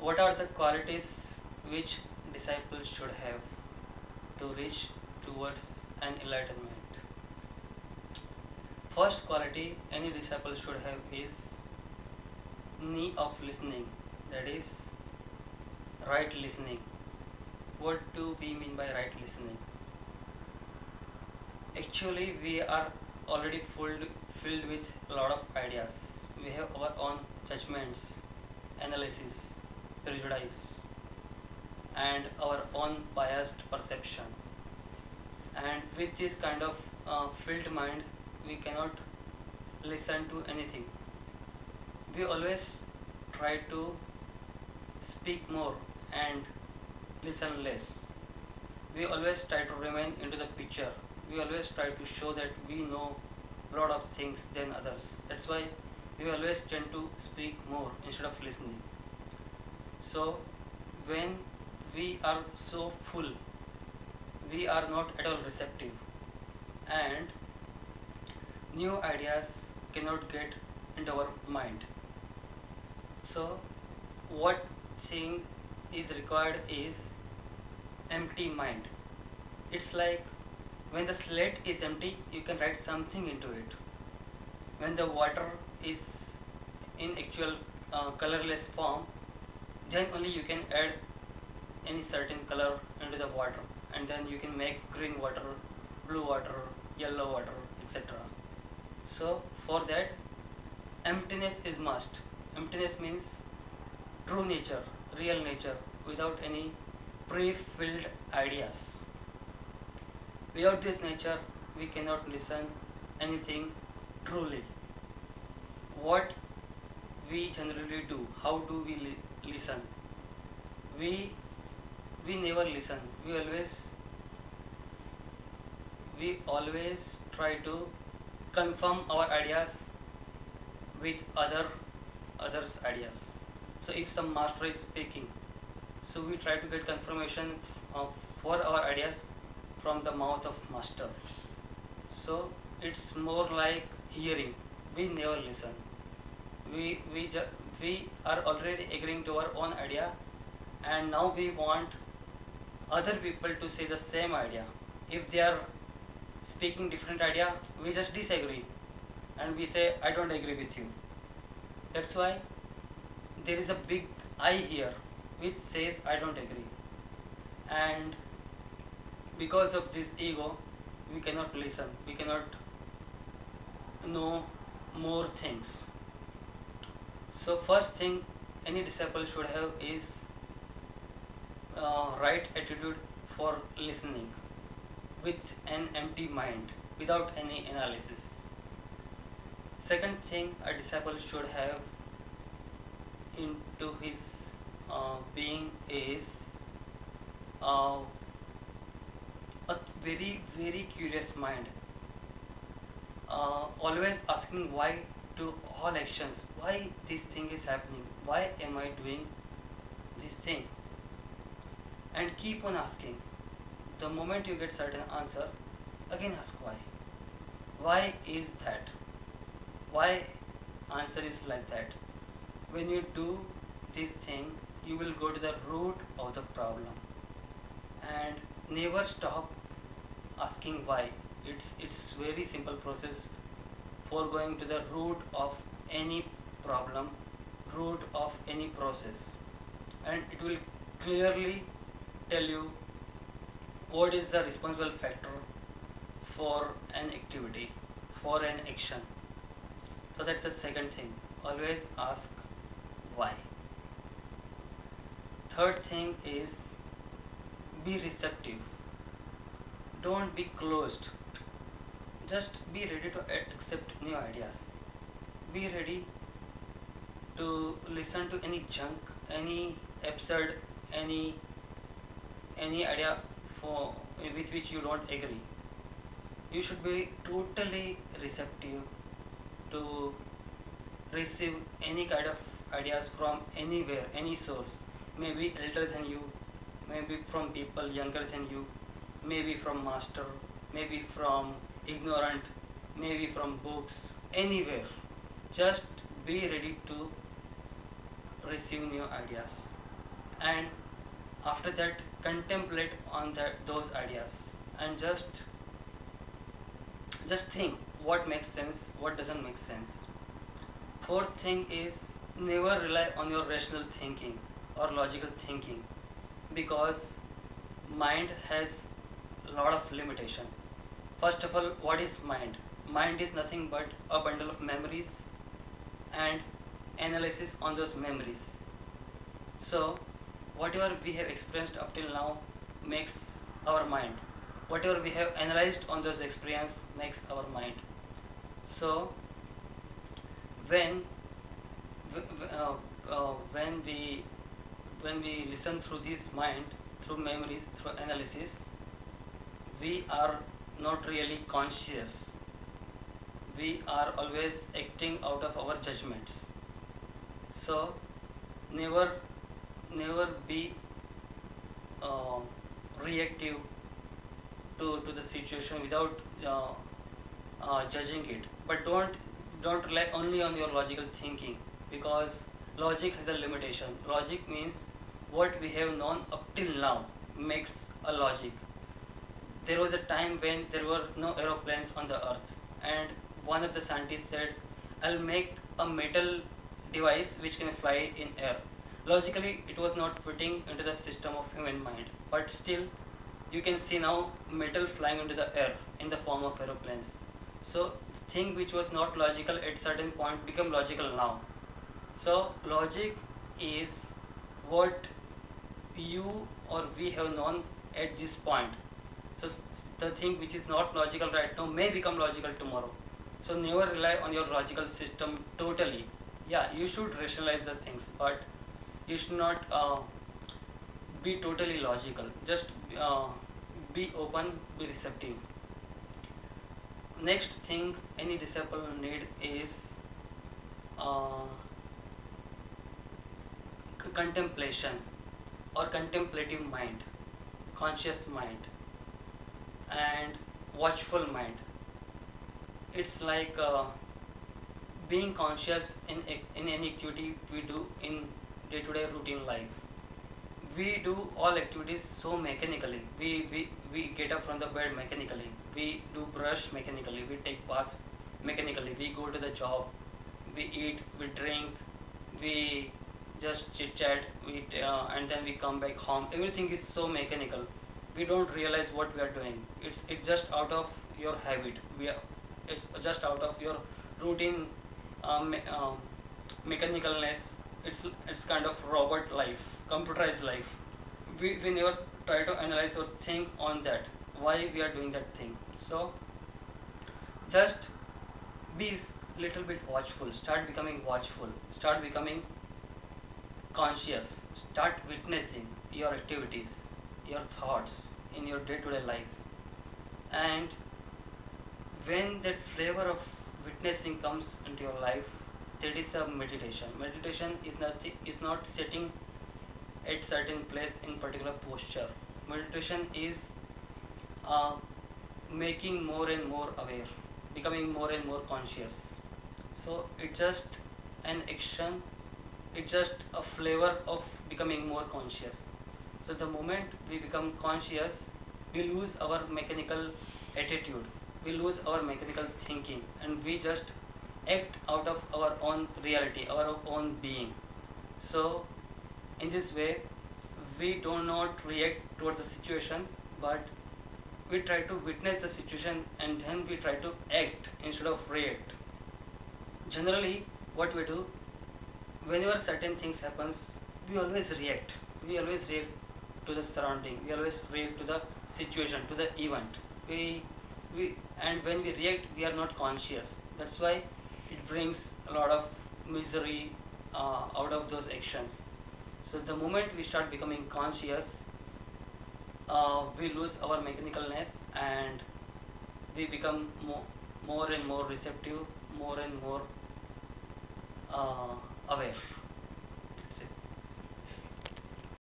What are the qualities which disciples should have to reach towards an enlightenment? First quality any disciple should have is need of listening, that is, right listening. What do we mean by right listening? Actually, we are already filled with a lot of ideas. We have our own judgments, analysis, prejudice, and our own biased perception. And with this kind of filled mind, we cannot listen to anything. We always try to speak more and listen less. We always try to remain into the picture. We always try to show that we know a lot of things than others. That's why we always tend to speak more instead of listening. So when we are so full, we are not at all receptive, and new ideas cannot get into our mind. So what thing is required is empty mind. It's like when the slate is empty, you can write something into it. When the water is in actual colorless form, then only you can add any certain color into the water, and then you can make green water, blue water, yellow water, etc. So for that, emptiness is must. Emptiness means true nature, real nature, without any pre-filled ideas. Without this nature, we cannot listen anything truly. What we generally do, how do we listen? We we never listen. We always try to confirm our ideas with others' ideas. So if some master is speaking, so we try to get confirmation of, for our ideas from the mouth of master. So it's more like hearing. We never listen. We are already agreeing to our own idea, and now we want other people to say the same idea. If they are speaking different idea, we just disagree and we say I don't agree with you. That's why there is a big I here which says I don't agree, and because of this ego, we cannot listen. We cannot know more things. So first thing any disciple should have is right attitude for listening with an empty mind, without any analysis. Second thing a disciple should have into his being is uh, a very curious mind, always asking why to all actions, why this thing is happening, why am I doing this thing, and keep on asking. The moment you get certain answer, again ask why. Why is that? Why answer is like that? When you do this thing, you will go to the root of the problem, and never stop asking why. It's very simple process for going to the root of any problem, root of any process, and it will clearly tell you what is the responsible factor for an activity, for an action. So that's the second thing. Always ask why. Third thing is be receptive. Don't be closed. Just be ready to accept new ideas. Be ready to listen to any junk, any absurd, any idea for with which you don't agree. You should be totally receptive to receive any kind of ideas from anywhere, any source. Maybe elder than you, maybe from people younger than you, maybe from master, maybe from ignorant, maybe from books, anywhere. Just be ready to receive new ideas. and after that contemplate on those ideas, and just think what makes sense, what doesn't make sense. Fourth thing is, never rely on your rational thinking or logical thinking, because mind has a lot of limitation. First of all, what is mind? Mind is nothing but a bundle of memories and analysis on those memories. So whatever we have experienced up till now makes our mind. Whatever we have analyzed on those experience makes our mind. So when when we listen through this mind, through memories, through analysis, we are not really conscious. We are always acting out of our judgments. So never never be uh, reactive to the situation without judging it. But don't rely only on your logical thinking, because logic has a limitation. Logic means what we have known up till now makes a logic. There was a time when there were no aeroplanes on the earth, and one of the scientists said, I'll make a metal device which can fly in air. Logically, it was not fitting into the system of human mind, but still, you can see now metal flying into the air in the form of aeroplanes. So, thing which was not logical at certain point become logical now. So, logic is what you or we have known at this point. So the thing which is not logical right now may become logical tomorrow. So never rely on your logical system totally. Yeah, you should rationalize the things, but you should not be totally logical. Just be open, be receptive. Next thing any disciple need is uh, contemplation or contemplative mind, conscious mind, and watchful mind. It's like being conscious in any activity we do in day-to-day routine life. We do all activities so mechanically. We get up from the bed mechanically. We do brush mechanically. We take bath mechanically. We go to the job. We eat. We drink. We just chit chat. And then we come back home. Everything is so mechanical. We don't realize what we are doing. It's just out of your habit. It's just out of your routine mechanicalness. It's kind of robot life, computerized life. We never try to analyze or think on that, why we are doing that thing. So just be little bit watchful. Start becoming watchful. Start becoming conscious. Start witnessing your activities, your thoughts in your day-to-day life. And when that flavor of witnessing comes into your life, that is a meditation. Meditation is not sitting at certain place in particular posture. Meditation is uh, making more and more aware, becoming more and more conscious. So it's just an action, it's just a flavor of becoming more conscious. So the moment we become conscious, we lose our mechanical attitude, we lose our mechanical thinking, and we just act out of our own reality, our own being. So in this way, we do not react toward the situation, but we try to witness the situation and then we try to act instead of react. Generally, what we do, whenever certain things happens, we always react. We always react to the surrounding. We always react to the situation, to the event. And when we react, we are not conscious. That's why it brings a lot of misery out of those actions. So the moment we start becoming conscious, we lose our mechanicalness and we become more and more receptive, more and more aware.